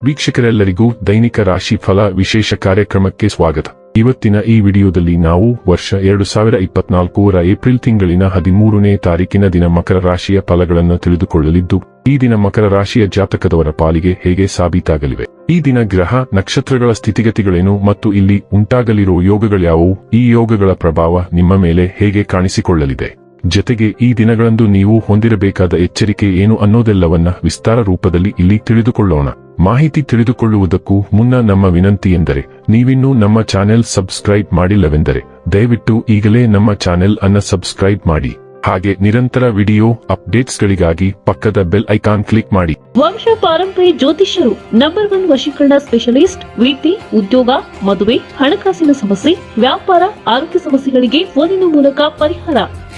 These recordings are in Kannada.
ವೀಕ್ಷಕರೆಲ್ಲರಿಗೂ ದೈನಿಕ ರಾಶಿ ಫಲ ವಿಶೇಷ ಕಾರ್ಯಕ್ರಮಕ್ಕೆ ಸ್ವಾಗತ. ಇವತ್ತಿನ ಈ ವಿಡಿಯೋದಲ್ಲಿ ನಾವು ವರ್ಷ 2024ರ ಏಪ್ರಿಲ್ ತಿಂಗಳಿನ 13ನೇ ತಾರೀಕಿನ ದಿನ ಮಕರ ರಾಶಿಯ ಫಲಗಳನ್ನು ತಿಳಿದುಕೊಳ್ಳಲಿದ್ದು, ಈ ದಿನ ಮಕರ ರಾಶಿಯ ಜಾತಕದವರ ಪಾಲಿಗೆ ಹೇಗೆ ಸಾಬೀತಾಗಲಿವೆ, ಈ ದಿನ ಗ್ರಹ ನಕ್ಷತ್ರಗಳ ಸ್ಥಿತಿಗತಿಗಳೇನು ಮತ್ತು ಇಲ್ಲಿ ಉಂಟಾಗಲಿರುವ ಯೋಗಗಳ್ಯಾವುವು, ಈ ಯೋಗಗಳ ಪ್ರಭಾವ ನಿಮ್ಮ ಮೇಲೆ ಹೇಗೆ ಕಾಣಿಸಿಕೊಳ್ಳಲಿದೆ, ಜತೆಗೆ ಈ ದಿನಗಳಂದು ನೀವು ಹೊಂದಿರಬೇಕಾದ ಎಚ್ಚರಿಕೆ ಏನು ಅನ್ನೋದೆಲ್ಲವನ್ನ ವಿಸ್ತಾರ ರೂಪದಲ್ಲಿ ಇಲ್ಲಿ ತಿಳಿದುಕೊಳ್ಳೋಣ. ಮಾಹಿತಿ ತಿಳಿದುಕೊಳ್ಳುವುದಕ್ಕೂ ಮುನ್ನ ನಮ್ಮ ವಿನಂತಿ ಎಂದರೆ, ನೀವಿನ್ನೂ ನಮ್ಮ ಚಾನೆಲ್ ಸಬ್ಸ್ಕ್ರೈಬ್ ಮಾಡಿಲ್ಲವೆಂದರೆ ದಯವಿಟ್ಟು ಈಗಲೇ ನಮ್ಮ ಚಾನೆಲ್ ಅನ್ನ ಸಬ್ಸ್ಕ್ರೈಬ್ ಮಾಡಿ. ಹಾಗೆ ನಿರಂತರ ವಿಡಿಯೋ ಅಪ್ಡೇಟ್ಸ್ಗಳಿಗಾಗಿ ಪಕ್ಕದ ಬೆಲ್ ಐಕಾನ್ ಕ್ಲಿಕ್ ಮಾಡಿ. ವಂಶ ಪಾರಂಪರ್ಯ ಜ್ಯೋತಿಷ್ಯರು ನಂಬರ್ 1 ವಶೀಕರಣ ಸ್ಪೆಷಲಿಸ್ಟ್. ವೃತ್ತಿ, ಉದ್ಯೋಗ, ಮದುವೆ, ಹಣಕಾಸಿನ ಸಮಸ್ಯೆ, ವ್ಯಾಪಾರ, ಆರೋಗ್ಯ ಸಮಸ್ಯೆಗಳಿಗೆ ಫೋನಿನ ಮೂಲಕ ಪರಿಹಾರ.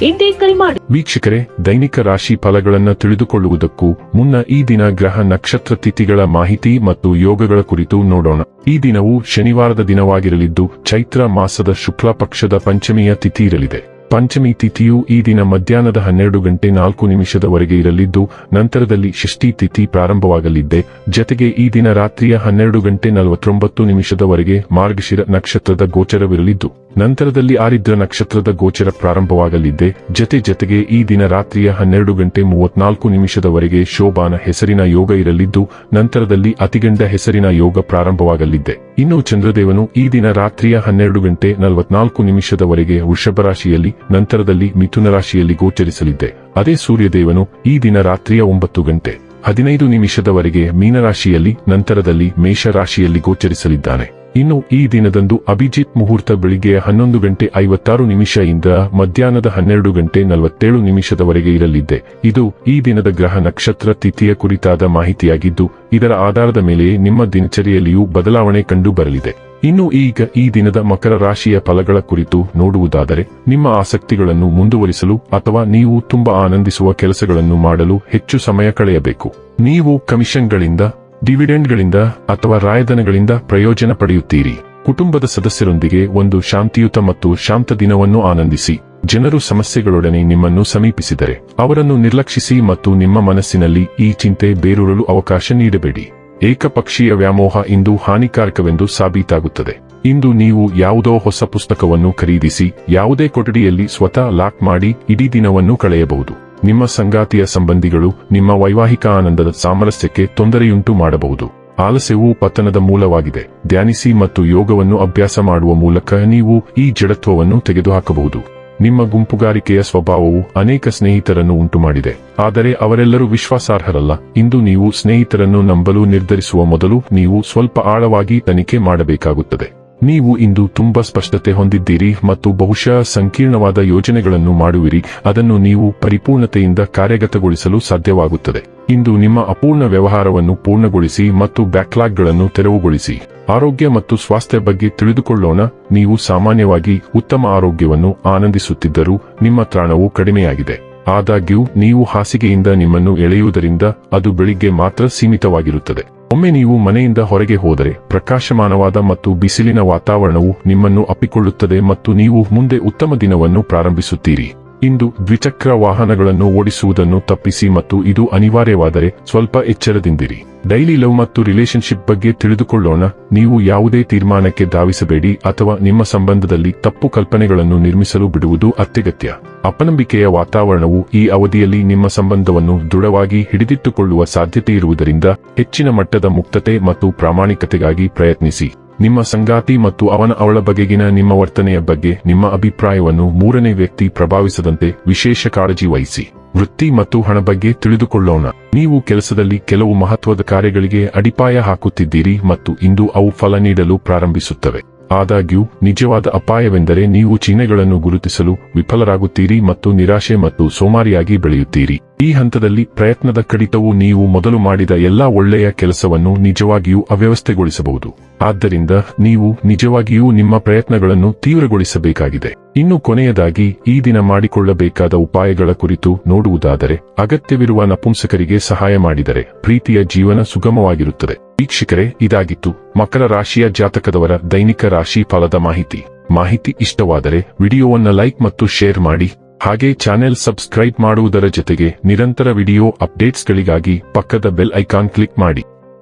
ಇಂದೇ ಕರೆ ಮಾಡಿ. ವೀಕ್ಷಕರೇ, ದೈನಿಕ ರಾಶಿ ಫಲಗಳನ್ನು ತಿಳಿದುಕೊಳ್ಳುವುದಕ್ಕೂ ಮುನ್ನ ಈ ದಿನ ಗ್ರಹ ನಕ್ಷತ್ರ ತಿಥಿಗಳ ಮಾಹಿತಿ ಮತ್ತು ಯೋಗಗಳ ಕುರಿತು ನೋಡೋಣ. ಈ ದಿನವು ಶನಿವಾರದ ದಿನವಾಗಿರಲಿದ್ದು, ಚೈತ್ರ ಮಾಸದ ಶುಕ್ಲ ಪಕ್ಷದ ಪಂಚಮಿಯ ತಿಥಿ ಇರಲಿದೆ. ಪಂಚಮಿ ತಿಥಿಯು ಈ ದಿನ ಮಧ್ಯಾಹ್ನದ 12:04 ಇರಲಿದ್ದು, ನಂತರದಲ್ಲಿ ಷಷ್ಠಿ ತಿಥಿ ಪ್ರಾರಂಭವಾಗಲಿದೆ. ಜತೆಗೆ ಈ ದಿನ ರಾತ್ರಿಯ 12:49 ಮಾರ್ಗಶಿರ ನಕ್ಷತ್ರದ ಗೋಚರವಿರಲಿದ್ದು, ನಂತರದಲ್ಲಿ ಆರಿದ್ರ ನಕ್ಷತ್ರದ ಗೋಚರ ಪ್ರಾರಂಭವಾಗಲಿದೆ. ಜತೆಗೆ ಈ ದಿನ ರಾತ್ರಿಯ 12:34 ಶೋಭಾನ ಹೆಸರಿನ ಯೋಗ ಇರಲಿದ್ದು, ನಂತರದಲ್ಲಿ ಅತಿಗಂಡ ಹೆಸರಿನ ಯೋಗ ಪ್ರಾರಂಭವಾಗಲಿದೆ. ಇನ್ನು ಚಂದ್ರದೇವನು ಈ ದಿನ ರಾತ್ರಿಯ 12:44 ವೃಷಭ ರಾಶಿಯಲ್ಲಿ, ನಂತರದಲ್ಲಿ ಮಿಥುನ ರಾಶಿಯಲ್ಲಿ ಗೋಚರಿಸಲಿದೆ. ಅದೇ ಸೂರ್ಯದೇವನು ಈ ದಿನ ರಾತ್ರಿಯ 9:15 ಮೀನರಾಶಿಯಲ್ಲಿ, ನಂತರದಲ್ಲಿ ಮೇಷ ರಾಶಿಯಲ್ಲಿ ಗೋಚರಿಸಲಿದ್ದಾನೆ. ಇನ್ನು ಈ ದಿನದಂದು ಅಭಿಜಿತ್ ಮುಹೂರ್ತ ಬೆಳಿಗ್ಗೆ 11:56 ಇಂದ ಮಧ್ಯಾಹ್ನದ 12:47 ಇರಲಿದೆ. ಇದು ಈ ದಿನದ ಗ್ರಹ ನಕ್ಷತ್ರ ತಿಥಿಯ ಕುರಿತಾದ ಮಾಹಿತಿಯಾಗಿದ್ದು, ಇದರ ಆಧಾರದ ಮೇಲೆ ನಿಮ್ಮ ದಿನಚರಿಯಲ್ಲಿಯೂ ಬದಲಾವಣೆ ಕಂಡು ಬರಲಿದೆ. ಇನ್ನು ಈಗ ಈ ದಿನದ ಮಕರ ರಾಶಿಯ ಫಲಗಳ ಕುರಿತು ನೋಡುವುದಾದರೆ, ನಿಮ್ಮ ಆಸಕ್ತಿಗಳನ್ನು ಮುಂದುವರಿಸಲು ಅಥವಾ ನೀವು ತುಂಬಾ ಆನಂದಿಸುವ ಕೆಲಸಗಳನ್ನು ಮಾಡಲು ಹೆಚ್ಚು ಸಮಯ ಕಳೆಯಬೇಕು. ನೀವು ಕಮಿಷನ್ಗಳಿಂದ, ಡಿವಿಡೆಂಡ್ಗಳಿಂದ ಅಥವಾ ರಾಯಧನಗಳಿಂದ ಪ್ರಯೋಜನ ಪಡೆಯುತ್ತೀರಿ. ಕುಟುಂಬದ ಸದಸ್ಯರೊಂದಿಗೆ ಒಂದು ಶಾಂತಿಯುತ ಮತ್ತು ಶಾಂತ ದಿನವನ್ನು ಆನಂದಿಸಿ. ಜನರು ಸಮಸ್ಯೆಗಳೊಡನೆ ನಿಮ್ಮನ್ನು ಸಮೀಪಿಸಿದರೆ ಅವರನ್ನು ನಿರ್ಲಕ್ಷಿಸಿ ಮತ್ತು ನಿಮ್ಮ ಮನಸ್ಸಿನಲ್ಲಿ ಈ ಚಿಂತೆ ಬೇರೂರಲು ಅವಕಾಶ ನೀಡಬೇಡಿ. ಏಕಪಕ್ಷೀಯ ವ್ಯಾಮೋಹ ಇಂದು ಹಾನಿಕಾರಕವೆಂದು ಸಾಬೀತಾಗುತ್ತದೆ. ಇಂದು ನೀವು ಯಾವುದೋ ಹೊಸ ಪುಸ್ತಕವನ್ನು ಖರೀದಿಸಿ ಯಾವುದೇ ಕೊಠಡಿಯಲ್ಲಿ ಸ್ವತಃ ಲಾಕ್ ಮಾಡಿ ಇಡೀ ದಿನವನ್ನು ಕಳೆಯಬಹುದು. ನಿಮ್ಮ ಸಂಗಾತಿಯ ಸಂಬಂಧಿಗಳು ನಿಮ್ಮ ವೈವಾಹಿಕ ಆನಂದದ ಸಾಮರಸ್ಯಕ್ಕೆ ತೊಂದರೆಯುಂಟು ಮಾಡಬಹುದು. ಆಲಸ್ಯವು ಪತನದ ಮೂಲವಾಗಿದೆ. ಧ್ಯಾನಿಸಿ ಮತ್ತು ಯೋಗವನ್ನು ಅಭ್ಯಾಸ ಮಾಡುವ ಮೂಲಕ ನೀವು ಈ ಜಡತ್ವವನ್ನು ತೆಗೆದುಹಾಕಬಹುದು. ನಿಮ್ಮ ಗುಂಪುಗಾರಿಕೆಯ ಸ್ವಭಾವವು ಅನೇಕ ಸ್ನೇಹಿತರನ್ನು ಉಂಟುಮಾಡಿದೆ, ಆದರೆ ಅವರೆಲ್ಲರೂ ವಿಶ್ವಾಸಾರ್ಹರಲ್ಲ. ಇಂದು ನೀವು ಸ್ನೇಹಿತರನ್ನು ನಂಬಲು ನಿರ್ಧರಿಸುವ ಮೊದಲು ನೀವು ಸ್ವಲ್ಪ ಆಳವಾಗಿ ತನಿಖೆ ಮಾಡಬೇಕಾಗುತ್ತದೆ. ನೀವು ಇಂದು ತುಂಬಾ ಸ್ಪಷ್ಟತೆ ಹೊಂದಿದ್ದೀರಿ ಮತ್ತು ಬಹುಶಃ ಸಂಕೀರ್ಣವಾದ ಯೋಜನೆಗಳನ್ನು ಮಾಡುವಿರಿ. ಅದನ್ನು ನೀವು ಪರಿಪೂರ್ಣತೆಯಿಂದ ಕಾರ್ಯಗತಗೊಳಿಸಲು ಸಾಧ್ಯವಾಗುತ್ತದೆ. ಇಂದು ನಿಮ್ಮ ಅಪೂರ್ಣ ವ್ಯವಹಾರವನ್ನು ಪೂರ್ಣಗೊಳಿಸಿ ಮತ್ತು ಬ್ಯಾಕ್ಲಾಗ್ಗಳನ್ನು ತೆರವುಗೊಳಿಸಿ. ಆರೋಗ್ಯ ಮತ್ತು ಸ್ವಾಸ್ಥ್ಯ ಬಗ್ಗೆ ತಿಳಿದುಕೊಳ್ಳೋಣ. ನೀವು ಸಾಮಾನ್ಯವಾಗಿ ಉತ್ತಮ ಆರೋಗ್ಯವನ್ನು ಆನಂದಿಸುತ್ತಿದ್ದರೂ ನಿಮ್ಮ ತ್ರಾಣವು ಕಡಿಮೆಯಾಗಿದೆ. ಆದಾಗ್ಯೂ ನೀವು ಹಾಸಿಗೆಯಿಂದ ನಿಮ್ಮನ್ನು ಎಳೆಯುವುದರಿಂದ ಅದು ಬೆಳಿಗ್ಗೆ ಮಾತ್ರ ಸೀಮಿತವಾಗಿರುತ್ತದೆ. ಒಮ್ಮೆ ನೀವು ಮನೆಯಿಂದ ಹೊರಗೆ ಹೋದರೆ ಪ್ರಕಾಶಮಾನವಾದ ಮತ್ತು ಬಿಸಿಲಿನ ವಾತಾವರಣವು ನಿಮ್ಮನ್ನು ಅಪ್ಪಿಕೊಳ್ಳುತ್ತದೆ ಮತ್ತು ನೀವು ಮುಂದೆ ಉತ್ತಮ ದಿನವನ್ನು ಪ್ರಾರಂಭಿಸುತ್ತೀರಿ. ಇಂದು ದ್ವಿಚಕ್ರ ವಾಹನಗಳನ್ನು ಓಡಿಸುವುದನ್ನು ತಪ್ಪಿಸಿ ಮತ್ತು ಇದು ಅನಿವಾರ್ಯವಾದರೆ ಸ್ವಲ್ಪ ಎಚ್ಚರದಿಂದಿರಿ. ಡೈಲಿ ಲವ್ ಮತ್ತು ರಿಲೇಶನ್ಶಿಪ್ ಬಗ್ಗೆ ತಿಳಿದುಕೊಳ್ಳೋಣ. ನೀವು ಯಾವುದೇ ತೀರ್ಮಾನಕ್ಕೆ ಧಾವಿಸಬೇಡಿ ಅಥವಾ ನಿಮ್ಮ ಸಂಬಂಧದಲ್ಲಿ ತಪ್ಪು ಕಲ್ಪನೆಗಳನ್ನು ನಿರ್ಮಿಸಲು ಬಿಡುವುದು ಅತ್ಯಗತ್ಯ. ಅಪನಂಬಿಕೆಯ ವಾತಾವರಣವು ಈ ಅವಧಿಯಲ್ಲಿ ನಿಮ್ಮ ಸಂಬಂಧವನ್ನು ದೃಢವಾಗಿ ಹಿಡಿದಿಟ್ಟುಕೊಳ್ಳುವ ಸಾಧ್ಯತೆ ಇರುವುದರಿಂದ ಹೆಚ್ಚಿನ ಮಟ್ಟದ ಮುಕ್ತತೆ ಮತ್ತು ಪ್ರಾಮಾಣಿಕತೆಗಾಗಿ ಪ್ರಯತ್ನಿಸಿ. ನಿಮ್ಮ ಸಂಗಾತಿ ಮತ್ತು ಅವಳ ಬಗೆಗಿನ ನಿಮ್ಮ ವರ್ತನೆಯ ಬಗ್ಗೆ ನಿಮ್ಮ ಅಭಿಪ್ರಾಯವನ್ನು ಮೂರನೇ ವ್ಯಕ್ತಿ ಪ್ರಭಾವಿಸದಂತೆ ವಿಶೇಷ ಕಾಳಜಿ ವಹಿಸಿ. ವೃತ್ತಿ ಮತ್ತು ಹಣ ಬಗ್ಗೆ ತಿಳಿದುಕೊಳ್ಳೋಣ. ನೀವು ಕೆಲಸದಲ್ಲಿ ಕೆಲವು ಮಹತ್ವದ ಕಾರ್ಯಗಳಿಗೆ ಅಡಿಪಾಯ ಹಾಕುತ್ತಿದ್ದೀರಿ ಮತ್ತು ಇಂದು ಅವು ಫಲ ನೀಡಲು ಪ್ರಾರಂಭಿಸುತ್ತವೆ. ಆದಾಗ್ಯೂ ನಿಜವಾದ ಅಪಾಯವೆಂದರೆ ನೀವು ಚಿಹ್ನೆಗಳನ್ನು ಗುರುತಿಸಲು ವಿಫಲರಾಗುತ್ತೀರಿ ಮತ್ತು ನಿರಾಶೆ ಮತ್ತು ಸೋಮಾರಿಯಾಗಿ ಬೆಳೆಯುತ್ತೀರಿ. ಈ ಹಂತದಲ್ಲಿ ಪ್ರಯತ್ನದ ಕಡಿತವು ನೀವು ಮೊದಲು ಮಾಡಿದ ಎಲ್ಲಾ ಒಳ್ಳೆಯ ಕೆಲಸವನ್ನು ನಿಜವಾಗಿಯೂ ಅವ್ಯವಸ್ಥೆಗೊಳಿಸಬಹುದು. ಆದ್ದರಿಂದ ನೀವು ನಿಜವಾಗಿಯೂ ನಿಮ್ಮ ಪ್ರಯತ್ನಗಳನ್ನು ತೀವ್ರಗೊಳಿಸಬೇಕಾಗಿದೆ. ಇನ್ನು ಕೊನೆಯದಾಗಿ ಈ ದಿನ ಮಾಡಿಕೊಳ್ಳಬೇಕಾದ ಉಪಾಯಗಳ ಕುರಿತು ನೋಡುವುದಾದರೆ, ಅಗತ್ಯವಿರುವ ನಪುಂಸಕರಿಗೆ ಸಹಾಯ ಮಾಡಿದರೆ ಪ್ರೀತಿಯ ಜೀವನ ಸುಗಮವಾಗಿರುತ್ತದೆ. ವೀಕ್ಷಕರೇ, ಇದಾಗಿತ್ತು ಮಕರ ರಾಶಿಯ ಜಾತಕದವರ ದೈನಿಕ ರಾಶಿ ಫಲದ ಮಾಹಿತಿ ಇಷ್ಟವಾದರೆ ವಿಡಿಯೋವನ್ನ ಲೈಕ್ ಮತ್ತು ಶೇರ್ ಮಾಡಿ. ಹಾಗೆ ಚಾನೆಲ್ ಸಬ್ಸ್ಕ್ರೈಬ್ ಮಾಡುವುದರ ಜೊತೆಗೆ ನಿರಂತರ ವಿಡಿಯೋ ಅಪ್ಡೇಟ್ಸ್ಗಳಿಗಾಗಿ ಪಕ್ಕದ ಬೆಲ್ ಐಕಾನ್ ಕ್ಲಿಕ್ ಮಾಡಿ.